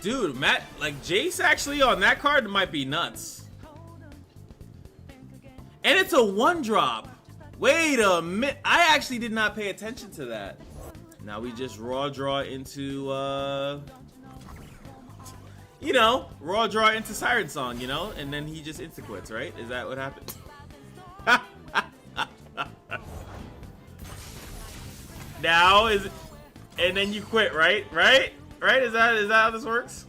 Dude, Matt, like Jayce actually on that card might be nuts. And it's a 1-drop. Wait a minute. I actually did not pay attention to that. Now we just raw draw into, you know, raw draw into Siren Song, you know? And then he just insta-quits, right? Is that what happened? Now is it, and then you quit, right? Right? Right? Is that how this works?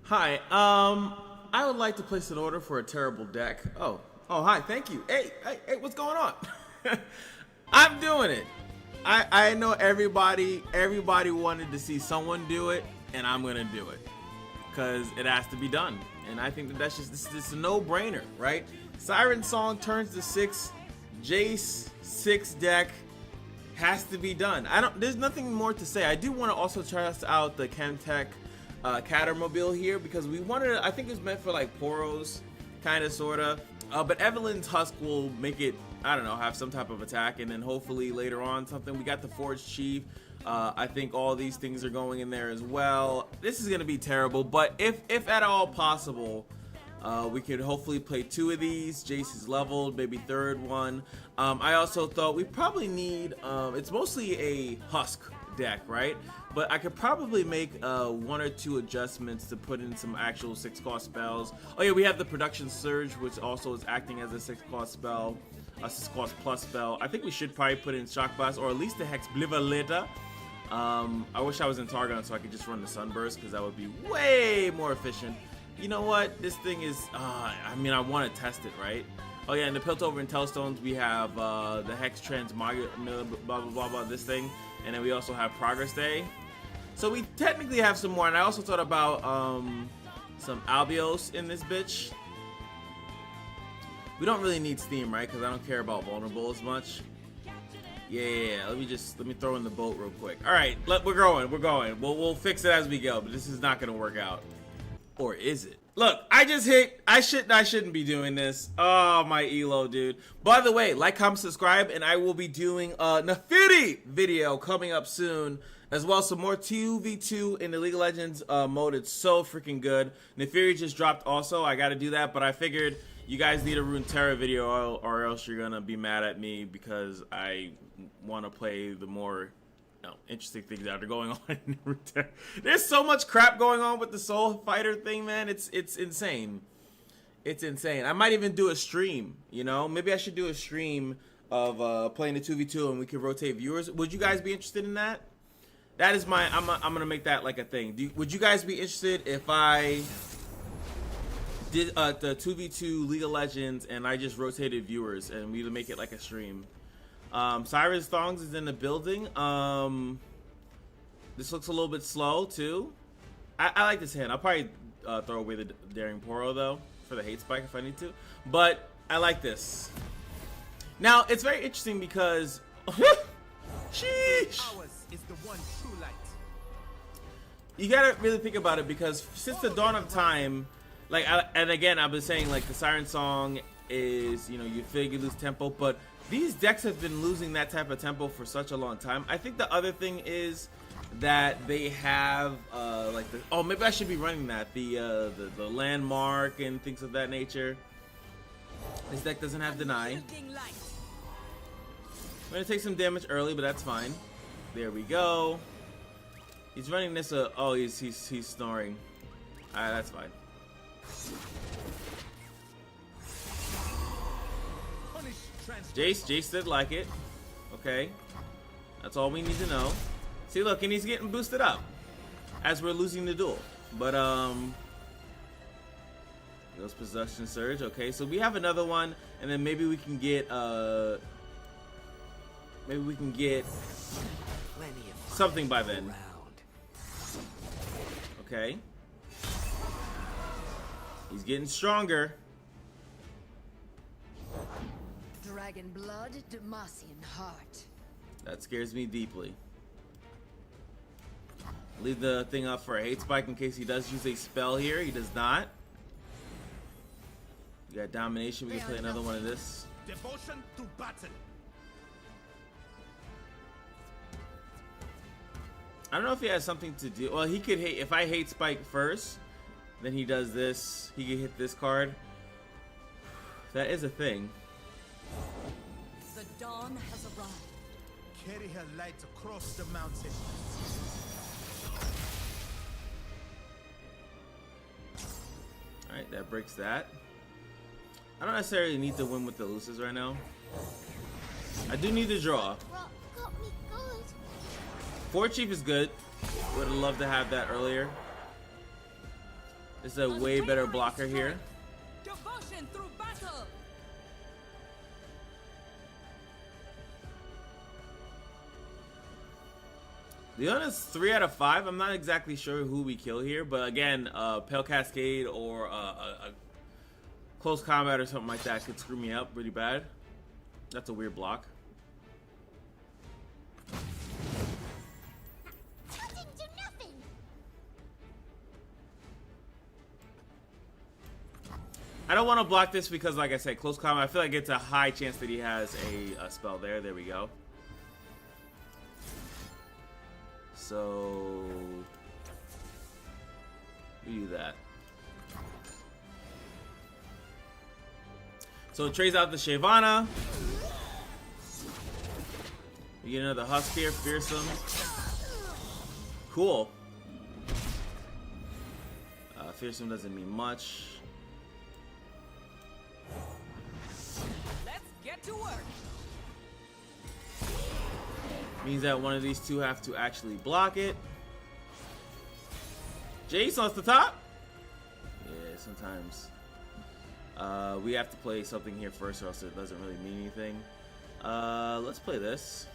Hi, I would like to place an order for a terrible deck. Oh, hi, thank you. Hey, what's going on? I'm doing it. I know everybody wanted to see someone do it, and I'm gonna do it. Cause it has to be done. And I think that that's just a no-brainer, right? Siren Song turns to 6, Jayce 6 deck has to be done. There's nothing more to say. I do want to also test out the Chemtech CATERMOBILE here because we wanted I think it's meant for like Poros, kind of, sort of. But Evelyn's Husk will make it, I don't know, have some type of attack, and then hopefully later on something. We got the Forge Chief. I think all these things are going in there as well. This is going to be terrible, but if at all possible, we could hopefully play 2 of these. Jayce is leveled, maybe third one. I also thought we probably need, it's mostly a Husk deck, right? But I could probably make 1 or 2 adjustments to put in some actual 6-cost spells. Oh yeah, we have the Production Surge, which also is acting as a 6-cost spell, a 6-cost plus spell. I think we should probably put in Shock Blast, or at least the Hex Blivaleta. I wish I was in Targon so I could just run the Sunburst, because that would be way more efficient. You know what? This thing is, I mean, I want to test it, right? Oh yeah, in the Piltover Intelstones, we have the Hex Transmog, blah, blah, blah, this thing. And then we also have Progress Day. So we technically have some more. And I also thought about some Albios in this bitch. We don't really need Steam, right? Because I don't care about Vulnerable as much. Yeah. Let me throw in the boat real quick. All right, we're going. We'll fix it as we go. But this is not gonna work out, or is it? Look, I just hit. I shouldn't be doing this. Oh, my elo, dude. By the way, like, comment, subscribe, and I will be doing a Nefiri video coming up soon, as well as some more 2v2 in the League of Legends mode. It's so freaking good. Nefiri just dropped also. I got to do that, but I figured you guys need a Runeterra video, or else you're gonna be mad at me because I want to play the more interesting things that are going on in Runeterra. There's so much crap going on with the Soul Fighter thing, man. It's insane. It's insane. I might even do a stream, you know? Maybe I should do a stream of playing the 2v2 and we could rotate viewers. Would you guys be interested in that? That is my, I'm gonna make that like a thing. Would you guys be interested if I did the 2v2 League of Legends and I just rotated viewers and we would make it like a stream? Cyrus Thongs is in the building. This looks a little bit slow too. I like this hand. I'll probably throw away the Daring Poro though for the hate spike if I need to. But I like this. Now it's very interesting because sheesh. You gotta really think about it because since the dawn of time, like, and again I've been saying like the Siren Song is, you know, you feel you lose tempo, but these decks have been losing that type of tempo for such a long time. I think the other thing is that they have like the, oh, maybe I should be running that, the landmark and things of that nature. This deck doesn't have deny. I'm gonna take some damage early, but that's fine. There we go. He's running this. Oh, he's snoring. Alright, that's fine. Jayce did like it. Okay, that's all we need to know. See, look, and he's getting boosted up as we're losing the duel. But goes Possession Surge. Okay, so we have another one, and then maybe we can get something by then. Okay, he's getting stronger. Dragon blood, Demacian heart. That scares me deeply. Leave the thing up for a hate spike in case he does use a spell here. He does not. You got domination. We can play another one of this. Devotion to battle. I don't know if he has something to do. Well, he could hate. If I hate Spike first, then he does this. He could hit this card. That is a thing. The dawn has arrived. Carry her light across the mountain. Alright, that breaks that. I don't necessarily need to win with the Lucis right now. I do need to draw. Rock got me good. 4 Chief is good. Would have loved to have that earlier. This is a way better blocker here. Devotion through battle. Leona's 3 out of 5. I'm not exactly sure who we kill here, but again, Pale Cascade or a close combat or something like that could screw me up really bad. That's a weird block. That didn't do nothing. I don't want to block this because, like I said, close combat. I feel like it's a high chance that he has a spell there. There we go. So we do that. So it trades out the Shyvana. We get another Husk here, Fearsome. Cool. Fearsome doesn't mean much. Let's get to work. Means that one of these two have to actually block it. Jayce on the top. Yeah, sometimes we have to play something here first, or else it doesn't really mean anything. Let's play this.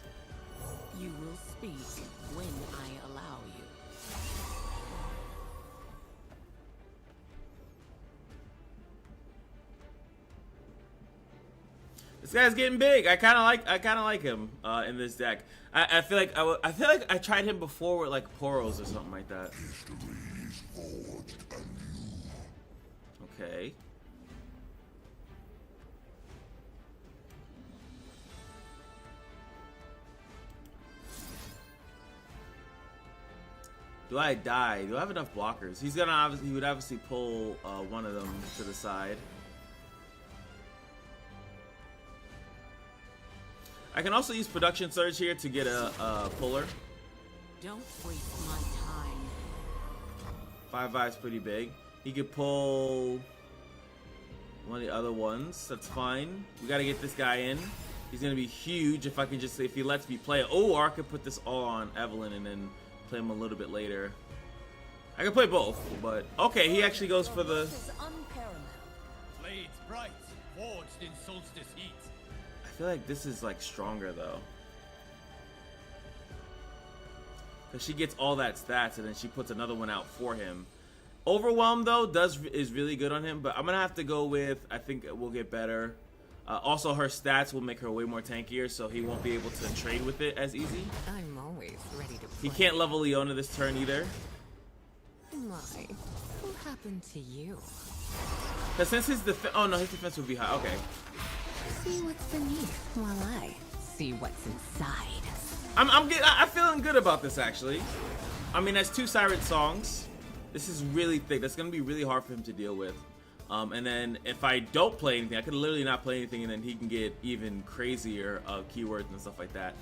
You will speak when I allow you. This guy's getting big. I kind of like him in this deck. I feel like I tried him before with like Poros or something like that. Okay. Do I die? Do I have enough blockers? He would obviously pull one of them to the side. I can also use Production Surge here to get a puller. Don't waste my time. 5/5's pretty big. He could pull one of the other ones. That's fine. We got to get this guy in. He's gonna be huge if he lets me play it. Or I could put this all on Evelyn and then play him a little bit later. I can play both, but okay. He actually goes for the. Is unparalleled. Blades bright, forged in solstice heat. I feel like this is like stronger though, because she gets all that stats and then she puts another one out for him. Overwhelm though is really good on him, but I'm gonna have to go with, I think it will get better. Also, her stats will make her way more tankier, so he won't be able to trade with it as easy. I'm always ready to play. He can't level Leona this turn either. My, what happened to you? Because since his defense, oh no, his defense would be high. Okay. See what's beneath while I see what's inside. I'm feeling good about this actually. I mean, that's 2 Siren songs. This is really thick. That's gonna be really hard for him to deal with. And then if I don't play anything, I could literally not play anything, and then he can get even crazier keywords and stuff like that.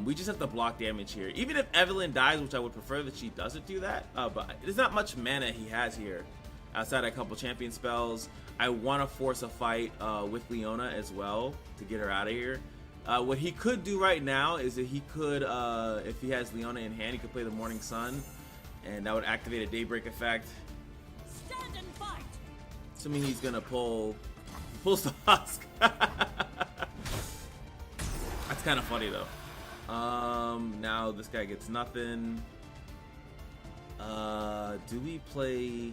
We just have to block damage here. Even if Evelyn dies, which I would prefer that she doesn't do that, but there's not much mana he has here outside a couple champion spells. I want to force a fight with Leona as well to get her out of here. What he could do right now is that he could, if he has Leona in hand, he could play the Morning Sun, and that would activate a Daybreak effect. Stand and fight. Assuming he's gonna pulls the Husk. That's kind of funny though. Now this guy gets nothing. Do we play?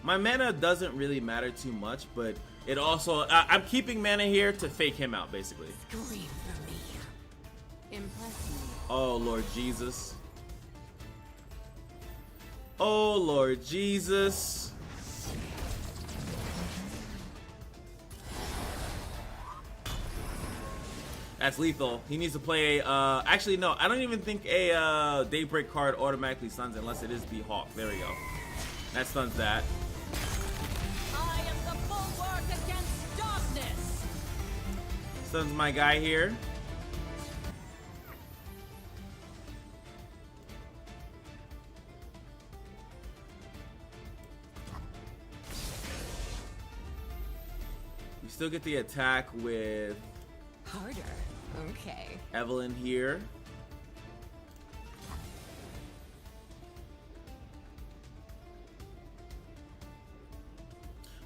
My mana doesn't really matter too much, but it also I'm keeping mana here to fake him out basically. Scream for me. Impress me. Oh Lord Jesus. Oh Lord Jesus. That's lethal. He needs to play actually no, I don't even think a Daybreak card automatically stuns unless it is the Hawk. There we go. That stuns that. I am the bulwark against darkness. Stuns my guy here. We still get the attack with Harder. Okay. Evelyn here.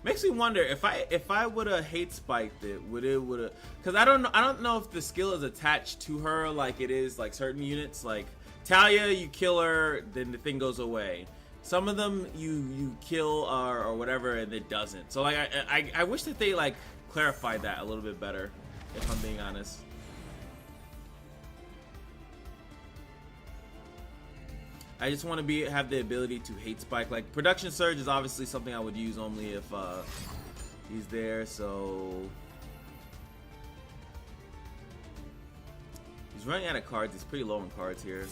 Makes me wonder if I would have hate spiked it, would have, because I don't know if the skill is attached to her like it is like certain units. Like Talia, you kill her, then the thing goes away. Some of them you kill or whatever and it doesn't. So like I wish that they like clarified that a little bit better, if I'm being honest. I just want to have the ability to hate spike. Like production surge is obviously something I would use only if he's there. So he's running out of cards. He's pretty low on cards here.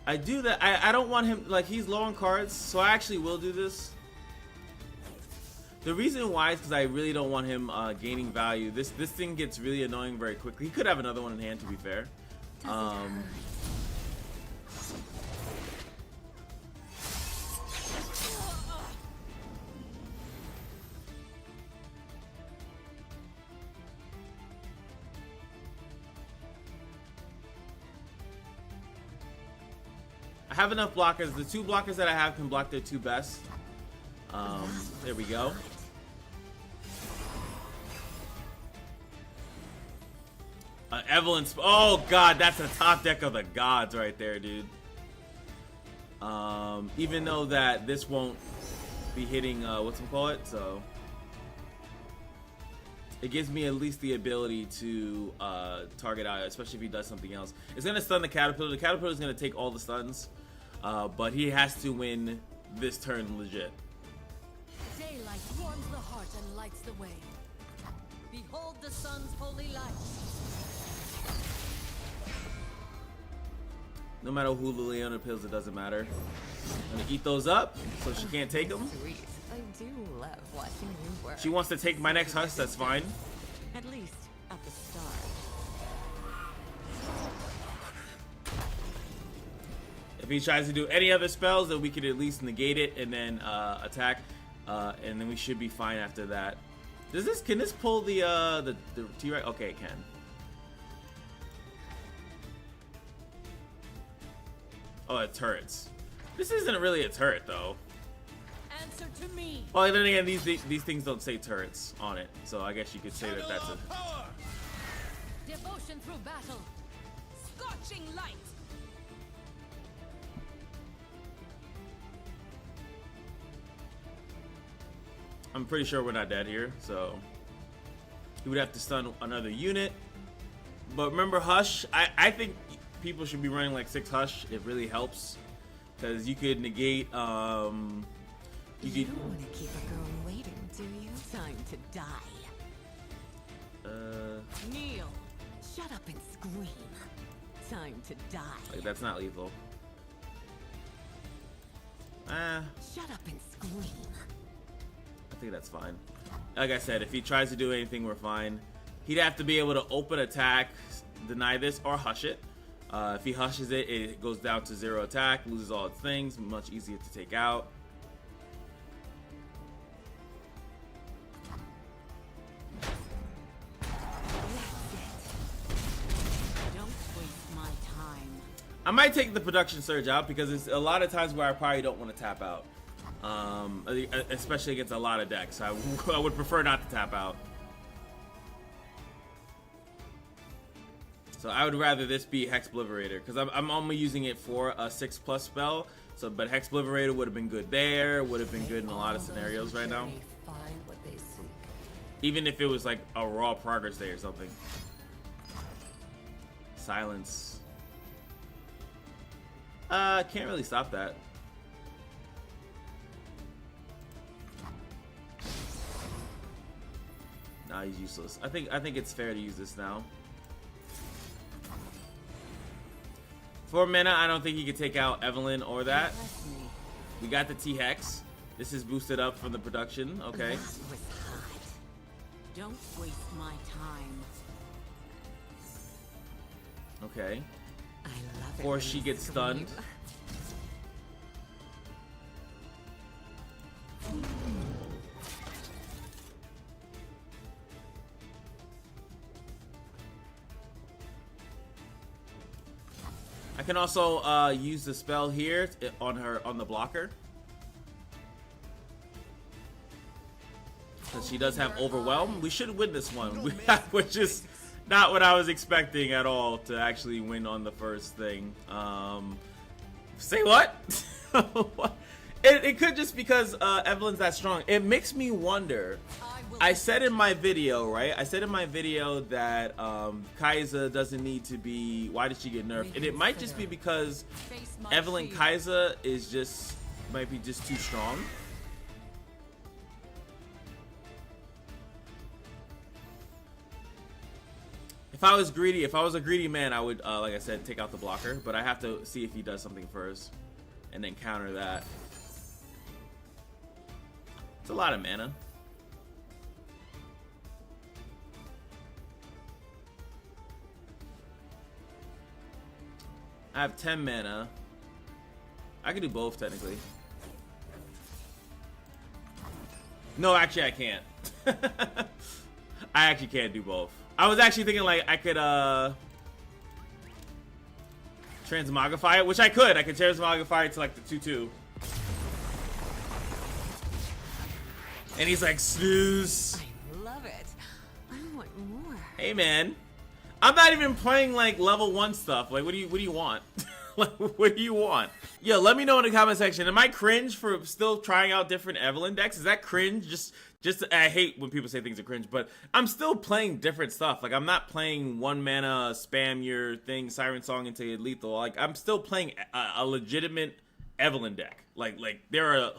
I do that. I don't want him, like, he's low on cards, so I actually will do this. The reason why is because I really don't want him gaining value. This thing gets really annoying very quickly. He could have another one in hand, to be fair. I have enough blockers. The two blockers that I have can block their two best. There we go. Evelyn's. Oh god, that's a top deck of the gods right there, dude. Even though that this won't be hitting what's it call it, so it gives me at least the ability to target out, especially if he does something else. It's gonna stun the caterpillar. The caterpillar is gonna take all the stuns, but he has to win this turn legit. Daylight warms the heart and lights the way. Behold the sun's holy light. No matter who Liliana pills, it doesn't matter. I'm gonna eat those up so she can't take them. Sweet. I do love watching you work. She wants to take my next hush, that's fine. At least at the start. If he tries to do any other spells, then we could at least negate it and then attack, and then we should be fine after that. Can this pull the T-Rex? Okay, it can. Oh, it turrets. This isn't really a turret though. Answer to me. Well, then again, these things don't say turrets on it, so I guess you could say that that's a. Power! Devotion through battle. Scorching light. I'm pretty sure we're not dead here, so he would have to stun another unit. But remember, Hush. I think people should be running like 6 Hush. It really helps because you could negate. You don't want to keep a girl waiting, do you? Time to die. Kneel. Shut up and scream. Time to die. Like that's not lethal. Shut up and scream. I think that's fine. Like I said, if he tries to do anything, we're fine. He'd have to be able to open attack, deny this, or hush it. If he hushes it, it goes down to 0 attack, loses all its things, much easier to take out. Don't waste my time. I might take the production surge out because it's a lot of times where I probably don't want to tap out. Especially against a lot of decks. I would prefer not to tap out. So I would rather this be Hex Obliterator because I'm only using it for a 6+ spell. So, but Hex Obliterator would have been good there. Would have been good in a lot of scenarios right now. Find what they seek. Even if it was like a raw progress day or something. Silence. Can't really stop that. Nah, he's useless. I think it's fair to use this now. 4 mana, I don't think he could take out Evelyn or that. We got the T-Hex. This is boosted up from the production. Okay. That was hot. Don't waste my time. Okay. I love it. Or when she you gets scream. stunned. I can also use the spell here on the blocker. Because she does have overwhelm. We should win this one, which is not what I was expecting at all to actually win on the first thing. Say what? It could just because Evelyn's that strong. It makes me wonder. I said in my video, right? I said in my video that Kai'Sa doesn't need to be. Why did she get nerfed? And it might just be because Evelyn Kai'Sa is might be just too strong. If I was a greedy man, I would, like I said, take out the blocker. But I have to see if he does something first, and then counter that. It's a lot of mana. I have 10 mana. I could do both technically. No, actually I can't. I actually can't do both. I was actually thinking like I could transmogrify it, which I could. I could transmogrify it to like the 2/2. And he's like, snooze. I love it. I want more. Hey man, I'm not even playing like level 1 stuff. Like, what do you want? Like, what do you want? Yo, let me know in the comment section. Am I cringe for still trying out different Evelyn decks? Is that cringe? Just I hate when people say things are cringe, but I'm still playing different stuff. Like, I'm not playing 1 mana spam your thing, Siren Song into lethal. Like, I'm still playing a legitimate Evelyn deck. Like there are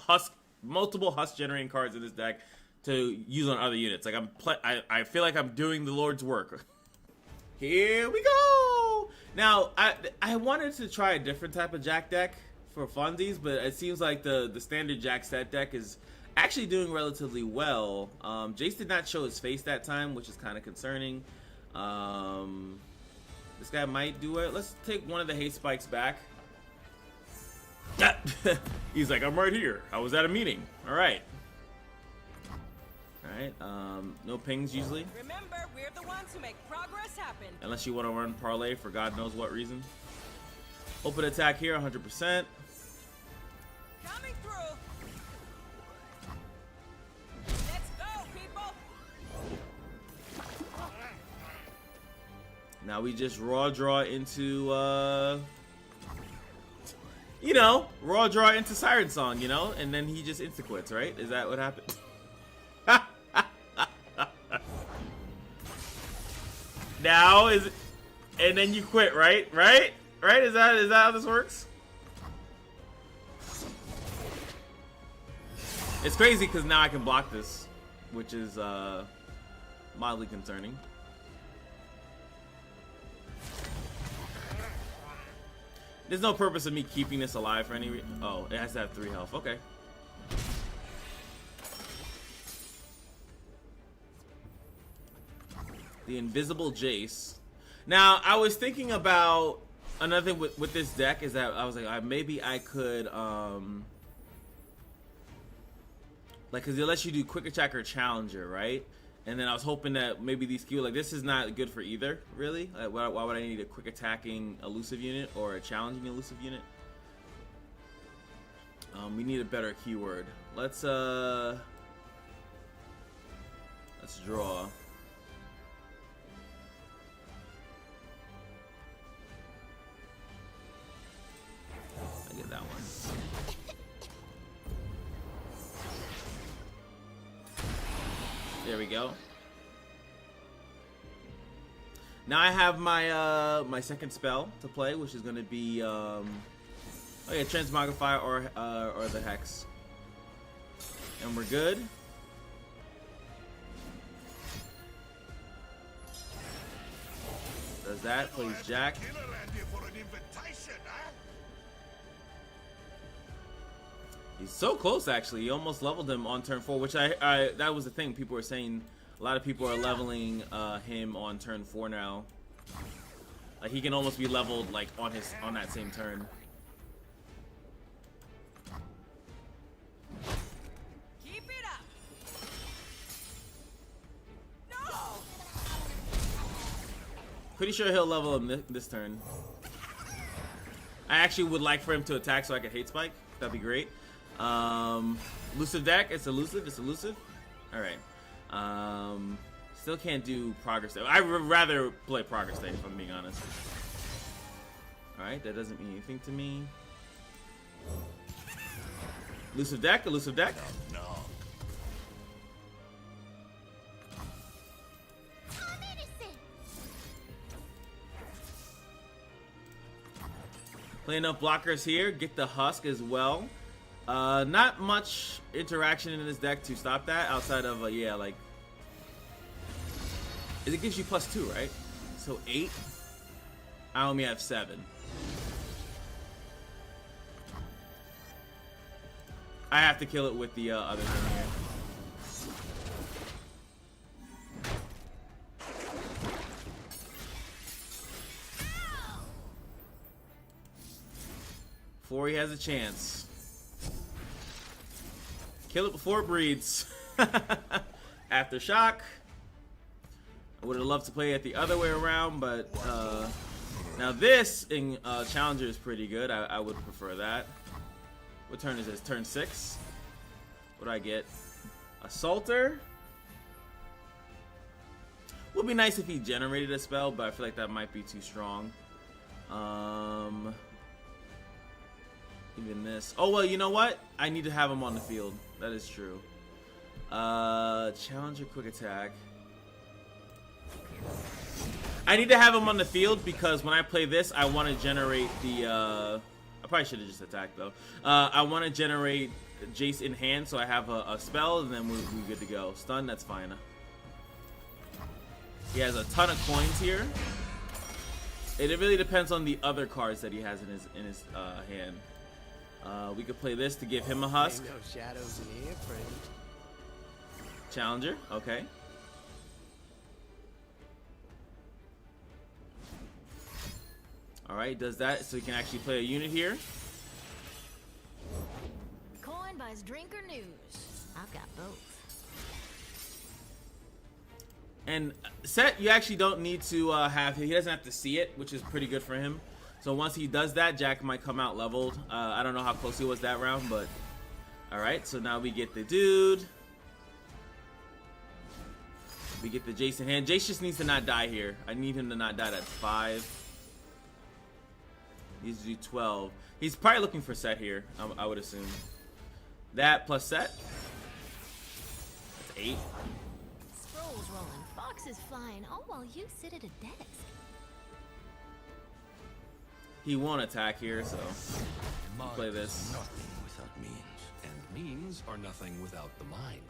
multiple Husk generating cards in this deck to use on other units. Like I feel like I'm doing the Lord's work. Here we go. Now I wanted to try a different type of Jack deck for funsies, but it seems like the standard Jack set deck is actually doing relatively well. Jayce did not show his face that time, which is kind of concerning. This guy might do it. Let's take one of the haste spikes back. He's like, I'm right here. I was at a meeting. All right. All right. No pings usually. Remember, we're the ones who make progress happen. Unless you want to run parlay for God knows what reason. Open attack here, 100%. Coming through. Let's go, people. Now we just raw draw into you know, raw draw into Siren Song, you know, and then he just insta quits, right? Is that what happened? Now is, and then you quit, right? Right? Is that how this works? It's crazy because now I can block this, which is mildly concerning. There's no purpose of me keeping this alive for any reason. Oh, it has to have 3 health. Okay. The invisible Jayce. Now, I was thinking about another thing with this deck is that I was like, maybe I could, like, because it lets you do quick attack or challenger, right? And then I was hoping that maybe these skills, like, this is not good for either, really. Like, why would I need a quick attacking elusive unit or a challenging elusive unit? We need a better keyword. Let's draw. I get that one. There we go. Now I have my my second spell to play, which is going to be oh yeah, Transmogrify or the Hex, and we're good. Does that, plays Jack. He's so close, actually. He almost leveled him on turn 4, which that was the thing. People were saying a lot of people are leveling him on turn 4 now. Like he can almost be leveled like on that same turn. Keep it up. No. Pretty sure he'll level him this turn. I actually would like for him to attack so I could hate spike. That'd be great. Elusive deck. It's elusive. It's elusive. All right. Still can't do progress day. I would rather play progress day if I'm being honest. All right. That doesn't mean anything to me. Elusive deck. Elusive deck. Play enough blockers here. Get the husk as well. Not much interaction in this deck to stop that outside of yeah, like it gives you +2, right? So 8. I only have 7. I have to kill it with the other thing here. Before he has a chance. Kill it before it breeds. Aftershock. I would have loved to play it the other way around, but now this in Challenger is pretty good. I would prefer that. What turn is this? Turn 6. What do I get? Assaulter. Would be nice if he generated a spell, but I feel like that might be too strong. Even this. Oh, well, you know what? I need to have him on the field. That is true. Challenger quick attack. I need to have him on the field because when I play this, I want to generate the... I probably should have just attacked, though. I want to generate Jayce in hand, so I have a spell, and then we're good to go. Stun, that's fine. He has a ton of coins here. It really depends on the other cards that he has in his hand. We could play this to give him a husk. Ain't no shadows in here, friend. Challenger, okay. Alright, does that so he can actually play a unit here. Coin buys drink or news. I've got both. And Set, you actually don't need to have, he doesn't have to see it, which is pretty good for him. So once he does that, Jack might come out leveled. I don't know how close he was that round, but alright, so now we get the dude. We get the Jayce in hand. Jayce just needs to not die here. I need him to not die at 5. He needs to do 12. He's probably looking for Set here, I would assume. That plus Set. That's 8. Scrolls rolling, foxes flying, all while you sit at a desk. He won't attack here, so we'll play this. Nothing without means, and means are nothing without the mind.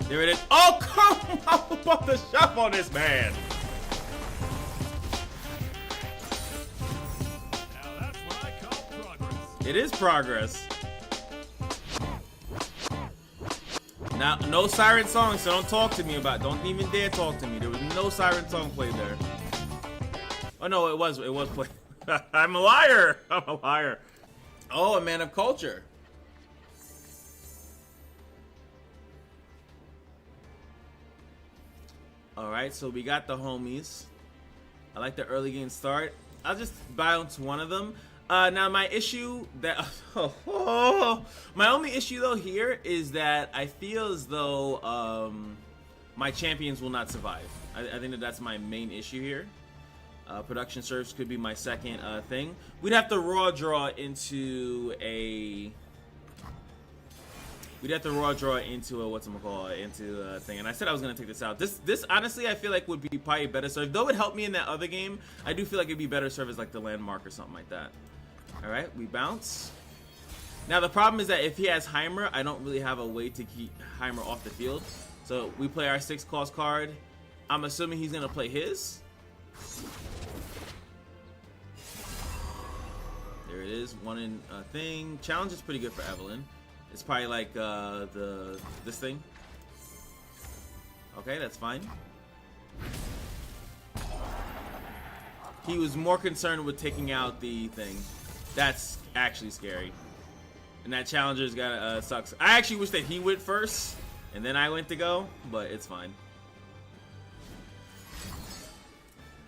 There it is. Oh, come on! I'm about to shove on this man. Now that's what I call progress. It is progress. Now, no siren song, so don't talk to me about it. Don't even dare talk to me. There was no siren song played there. Oh no, it was played. I'm a liar. I'm a liar. Oh, a man of culture. All right, so we got the homies. I like the early game start. I'll just bounce one of them. Now my issue that my only issue though here is that I feel as though my champions will not survive. I think that's my main issue here. Production serves could be my second thing. We'd have to raw draw into a. We'd have to raw draw into a into a thing. And I said I was gonna take this out. This honestly I feel like would be probably better served. Though it helped me in that other game, I do feel like it'd be better served as like the landmark or something like that. All right, we bounce. Now the problem is that if he has Heimer, I don't really have a way to keep Heimer off the field. So we play our 6 cost card. I'm assuming he's gonna play his. There it is, one in thing. Challenge is pretty good for Evelyn. It's probably like this thing. Okay, that's fine. He was more concerned with taking out the thing. That's actually scary. And that challenger's got sucks. I actually wish that he went first and then I went to go, but it's fine.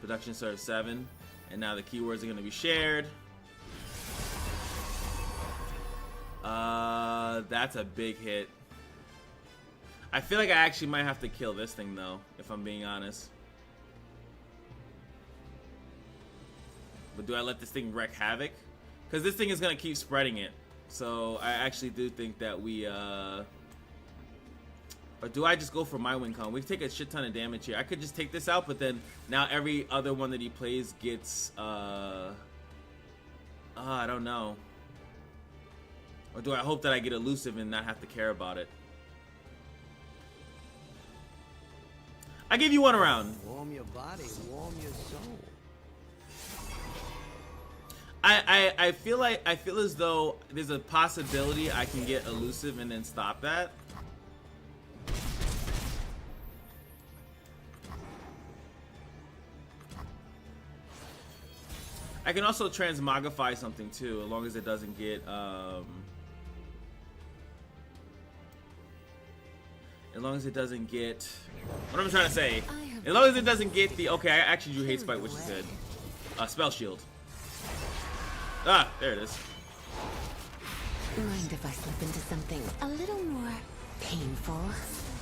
Production serves 7, and now the keywords are going to be shared. That's a big hit. I feel like I actually might have to kill this thing though, if I'm being honest. But do I let this thing wreak havoc? Because this thing is going to keep spreading it. So I actually do think that we, or do I just go for my win con? We take a shit ton of damage here. I could just take this out, but then now every other one that he plays gets, I don't know. Or do I hope that I get elusive and not have to care about it? I give you one around. Warm your body, warm your soul. I feel as though there's a possibility I can get elusive and then stop that. I can also transmogrify something too, as long as it doesn't get as long as it doesn't get, what am I trying to say? As long as it doesn't get the, okay, I actually drew hate spike, which is good. Spell shield. Ah, there it is. Mind if I slip into something a little more painful?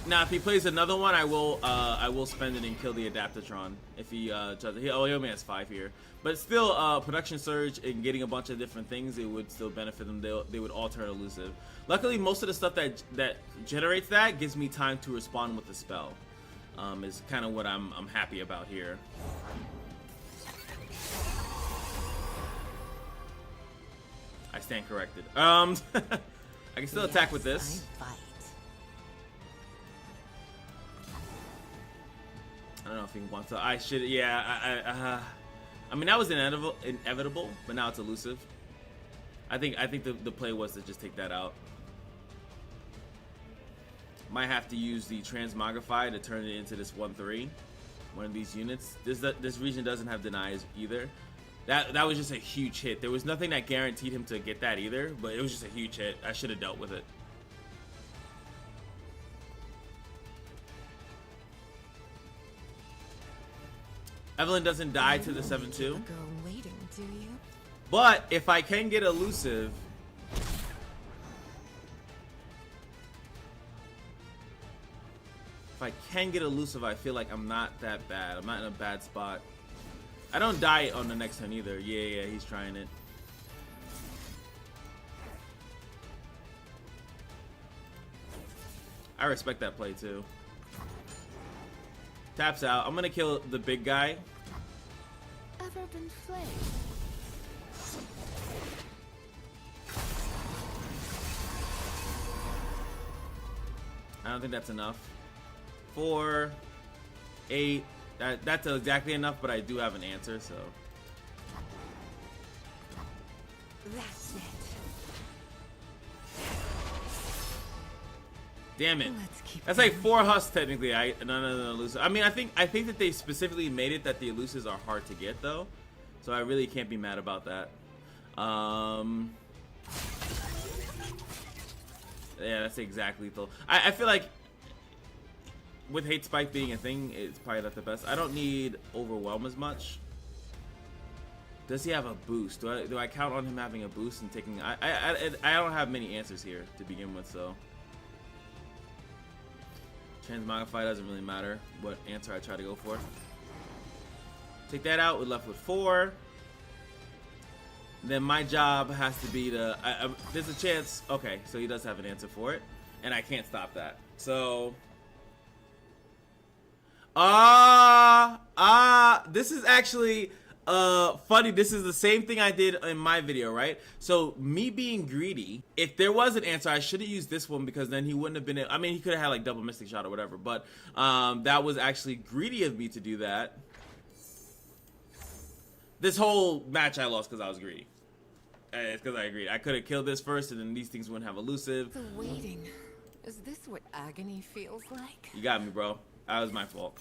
Now, if he plays another one, I will spend it and kill the Adaptatron. If he tries, he only has 5 here, but still, production surge and getting a bunch of different things, it would still benefit them. They would all turn elusive. Luckily, most of the stuff that generates that gives me time to respond with the spell. Is kind of what I'm happy about here. I stand corrected. I can still attack with this. I don't know if he wants to. I should. Yeah. I mean, that was inevitable, but now it's elusive. I think the play was to just take that out. Might have to use the transmogrify to turn it into this 1/3. One of these units. This region doesn't have denies either. That was just a huge hit. There was nothing that guaranteed him to get that either, but it was just a huge hit. I should have dealt with it. Evelyn doesn't die to the 7/2. But if I can get elusive, I feel like I'm not that bad. I'm not in a bad spot. I don't die on the next turn either. Yeah, he's trying it. I respect that play too. Taps out. I'm gonna kill the big guy. Ever been flayed? I don't think that's enough. 4, 8. That's exactly enough, but I do have an answer, so. That's it. Damn it. That's like 4 husks technically. None of the elusive. I mean, I think that they specifically made it that the elusives are hard to get though, so I really can't be mad about that. Yeah, that's exactly lethal. I feel like with hate spike being a thing, it's probably not the best. I don't need overwhelm as much. Does he have a boost? Do I count on him having a boost and taking? I don't have many answers here to begin with, so. Transmogrify doesn't really matter what answer I try to go for. Take that out. We're left with 4. Then my job has to be to. There's a chance. Okay, so he does have an answer for it, and I can't stop that. So. This is actually funny. This is the same thing I did in my video, right? So me being greedy, if there was an answer, I should have used this one because then he wouldn't have been, I mean, he could have had like double mystic shot or whatever, but that was actually greedy of me to do that. This whole match I lost because I was greedy. It's because I agreed. I could have killed this first, and then these things wouldn't have elusive. The waiting. Is this what agony feels like? You got me, bro. That was my fault.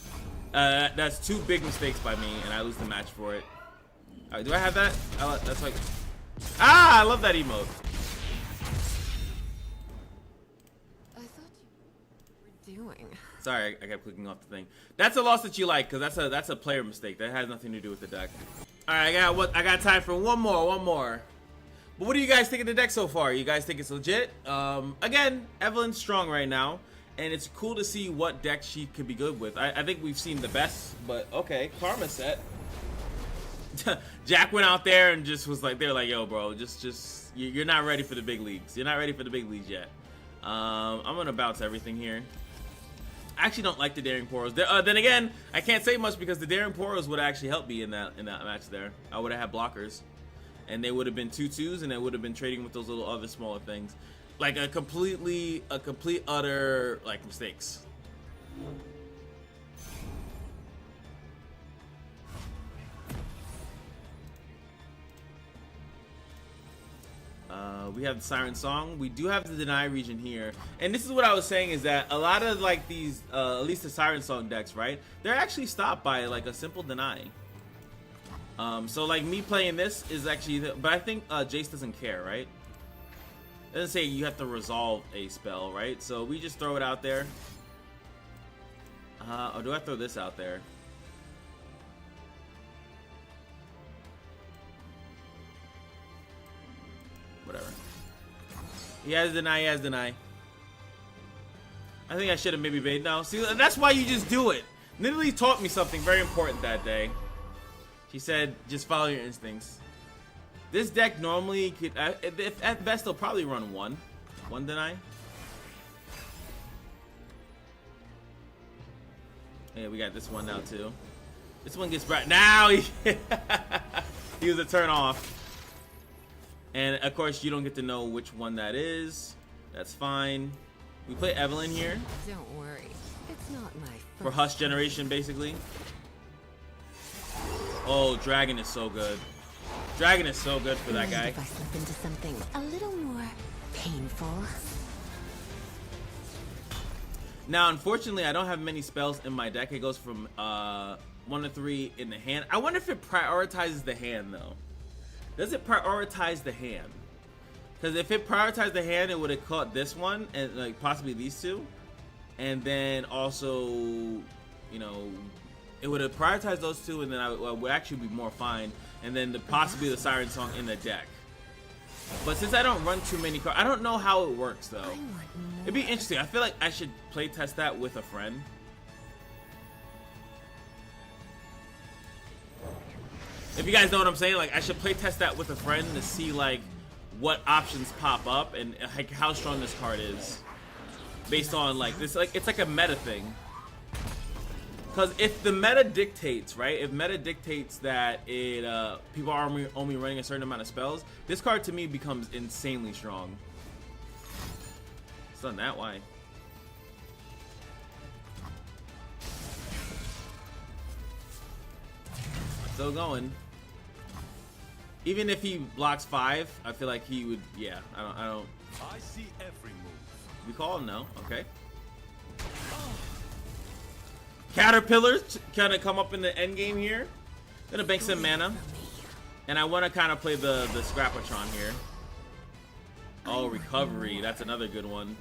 That's 2 big mistakes by me, and I lose the match for it. Alright, do I have that? That's like... Ah, I love that emote. I thought you were doing. Sorry, I kept clicking off the thing. That's a loss that you like, because that's a player mistake. That has nothing to do with the deck. Alright, I got time for one more. But what do you guys think of the deck so far? You guys think it's legit? Again, Evelyn's strong right now, and it's cool to see what deck she could be good with. I think we've seen the best, but okay, Karma set. Jack went out there and just was like, they're like, yo, bro, you're not ready for the big leagues. You're not ready for the big leagues yet. I'm gonna bounce everything here. I actually don't like the Daring Poros. Then again, I can't say much because the Daring Poros would actually help me in that match there. I would have had blockers. And they would have been 2/2s, and I would have been trading with those little other smaller things, like a complete utter like mistakes. We have the Siren Song. We do have the Deny region here, and this is what I was saying is that a lot of like these, at least the Siren Song decks, right? They're actually stopped by like a simple Deny. So like me playing this is actually, but I think Jayce doesn't care, right? It doesn't say you have to resolve a spell, right? So we just throw it out there. Or do I throw this out there? Whatever. He has Deny, I think I should have maybe baited. No, see, that's why you just do it. Literally taught me something very important that day. She said, just follow your instincts. This deck normally could, if at best, they'll probably run one Deny. Yeah, we got this one now too. This one gets right now. He was a turn off, and of course you don't get to know which one that is. That's fine. We play Evelyn here. Don't worry, it's not my For first Hush generation, basically. Oh, Dragon is so good. Dragon is so good for that guy. If I slip into something a little more painful. Now, unfortunately, I don't have many spells in my deck. It goes from 1 to 3 in the hand. I wonder if it prioritizes the hand, though. Does it prioritize the hand? Because if it prioritized the hand, it would have caught this one and like possibly these two, and then also, you know, it would have prioritized those two, and then I would actually be more fine, and then possibly the Siren Song in the deck. But since I don't run too many cards, I don't know how it works though. It'd be interesting. I feel like I should play test that with a friend. If you guys know what I'm saying, like I should play test that with a friend to see like what options pop up and like how strong this card is, based on like this. Like it's like a meta thing. Because if the meta dictates, right? If meta dictates that it people are only running a certain amount of spells, this card to me becomes insanely strong. It's done that way. Still going. Even if he blocks 5, I feel like he would. Yeah, I don't. I see every move. We call him no. Okay. Caterpillars kind of come up in the end game here. Gonna bank some mana, and I want to kind of play the Scrapatron here. Oh, recovery. That's another good one.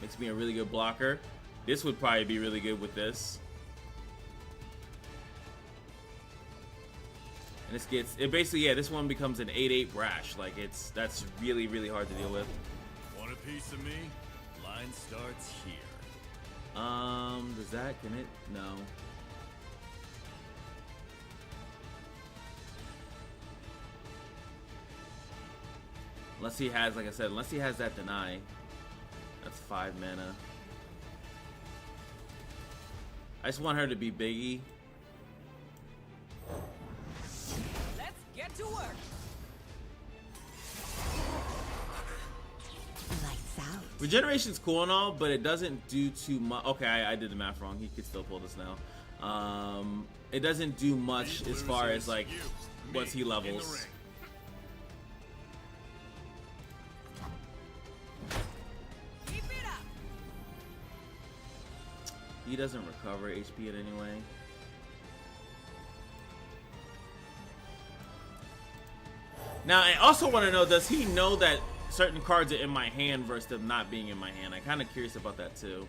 Makes me a really good blocker. This would probably be really good with this. And this gets it basically, yeah, this one becomes an 8/8 brash. Like that's really, really hard to deal with. Want a piece of me? Line starts here. Does that, can it? No. Unless he has, like I said, unless he has that deny. That's 5 mana. I just want her to be Biggie. Let's get to work. Lights out. Regeneration's cool and all, but it doesn't do too much. Okay, I did the math wrong. He could still pull this now. It doesn't do much as far as like once he levels. Keep it up. He doesn't recover HP in any way. Now, I also want to know, does he know that certain cards are in my hand versus them not being in my hand? I'm kind of curious about that too.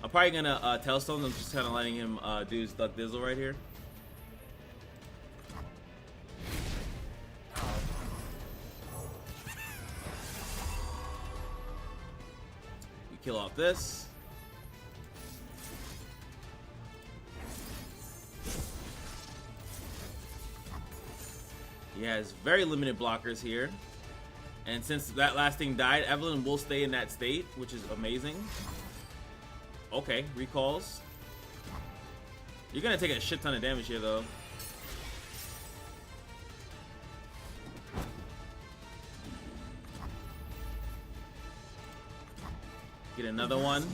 I'm probably going to Tailstone. I'm just kind of letting him do his Duck Dizzle right here. We kill off this. He has very limited blockers here. And since that last thing died, Evelyn will stay in that state, which is amazing. Okay, recalls. You're gonna take a shit ton of damage here, though. Get another one.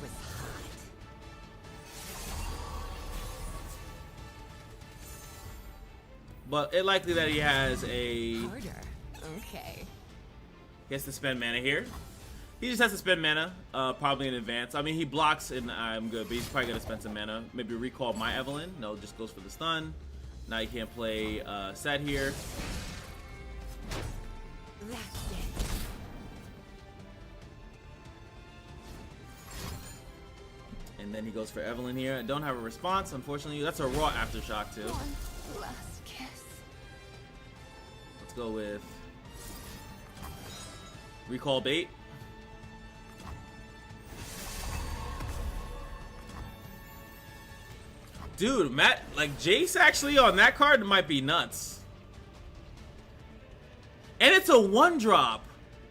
But it's likely that he has a... Harder. Okay. He has to spend mana here. He just has to spend mana, probably in advance. I mean, he blocks and I'm good, but he's probably gonna spend some mana. Maybe recall my Evelyn. No, just goes for the stun. Now you can't play Set here. That's it. And then he goes for Evelyn here. I don't have a response, unfortunately. That's a raw aftershock too. One last kiss. Let's go with recall bait. Dude, Matt, like Jayce actually on that card might be nuts. And it's a 1-drop.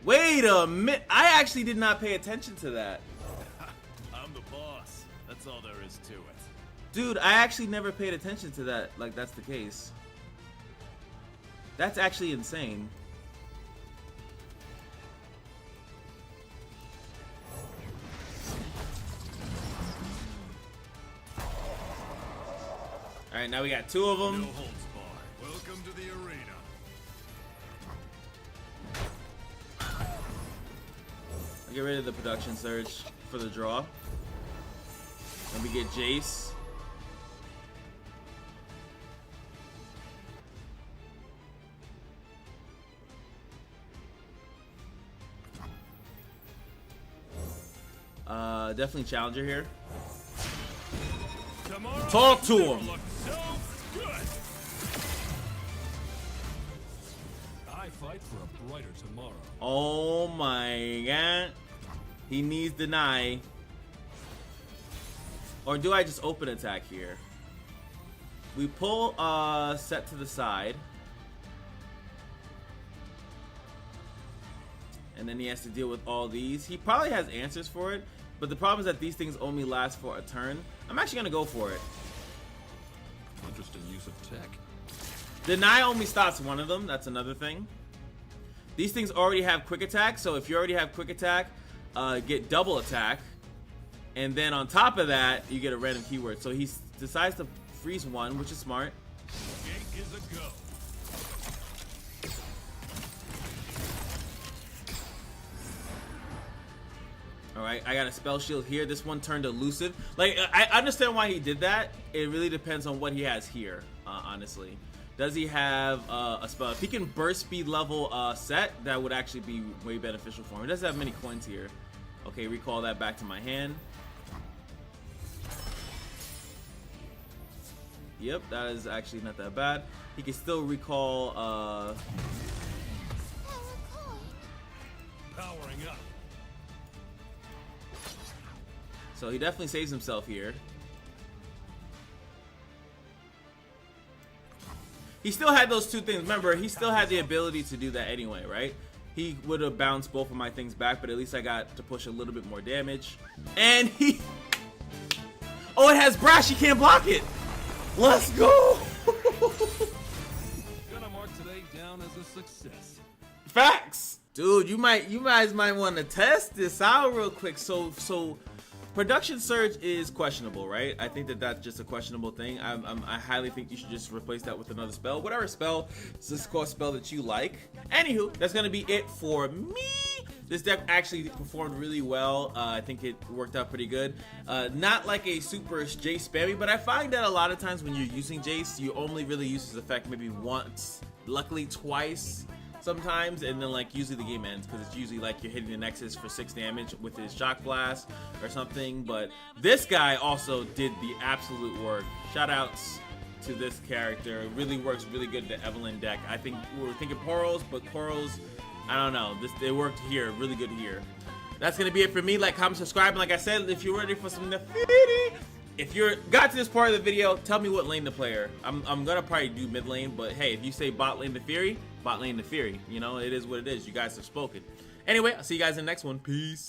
Wait a minute. I actually did not pay attention to that. I'm the boss. That's all there is to it. Dude, I actually never paid attention to that. Like, that's the case. That's actually insane. All right, now we got 2 of them. No holds barred. Welcome to the arena. I'll get rid of the production surge for the draw. And we get Jayce. Definitely challenger here. Tomorrow, Talk to it'll him. look so good. I fight for a brighter tomorrow. Oh my god. He needs deny. Or do I just open attack here? We pull Set to the side. And then he has to deal with all these. He probably has answers for it, but the problem is that these things only last for a turn. I'm actually gonna go for it. Interesting use of tech. Deny only stops one of them. That's another thing. These things already have quick attack, so if you already have quick attack, get double attack. And then on top of that, you get a random keyword. So he decides to freeze one, which is smart. Gate is a go. Alright, I got a spell shield here. This one turned elusive. Like, I understand why he did that. It really depends on what he has here, honestly. Does he have a spell? If he can burst speed level Set, that would actually be way beneficial for him. He doesn't have many coins here. Okay, recall that back to my hand. Yep, that is actually not that bad. He can still recall Powering up. so he definitely saves himself here. He still had those 2 things. Remember, he still had the ability to do that anyway, right? He would have bounced both of my things back, but at least I got to push a little bit more damage. And he... Oh, it has Brash. He can't block it. Let's go. Gonna mark today down as a success. Facts. Dude, you guys might want to test this out real quick. So Production surge is questionable, right? I think that that's just a questionable thing. I highly think you should just replace that with another spell. Whatever spell, this core spell that you like. Anywho, that's gonna be it for me. This deck actually performed really well. I think it worked out pretty good. Not like a super Jayce spammy, but I find that a lot of times when you're using Jayce, you only really use his effect maybe once, luckily twice sometimes, and then like usually the game ends because it's usually like you're hitting the Nexus for 6 damage with his Shock Blast or something. But this guy also did the absolute work. Shout outs to this character. It really works really good in the Evelyn deck. I think we were thinking Poros, but Poros, I don't know. They worked here, really good here. That's gonna be it for me. Like, comment, subscribe, and like I said, if you're ready for some Nafiri, if you're got to this part of the video, tell me what lane to play her. I'm gonna probably do mid lane, but hey, if you say bot lane Nafiri, bot lane Nafiri. You know, it is what it is. You guys have spoken. Anyway, I'll see you guys in the next one. Peace.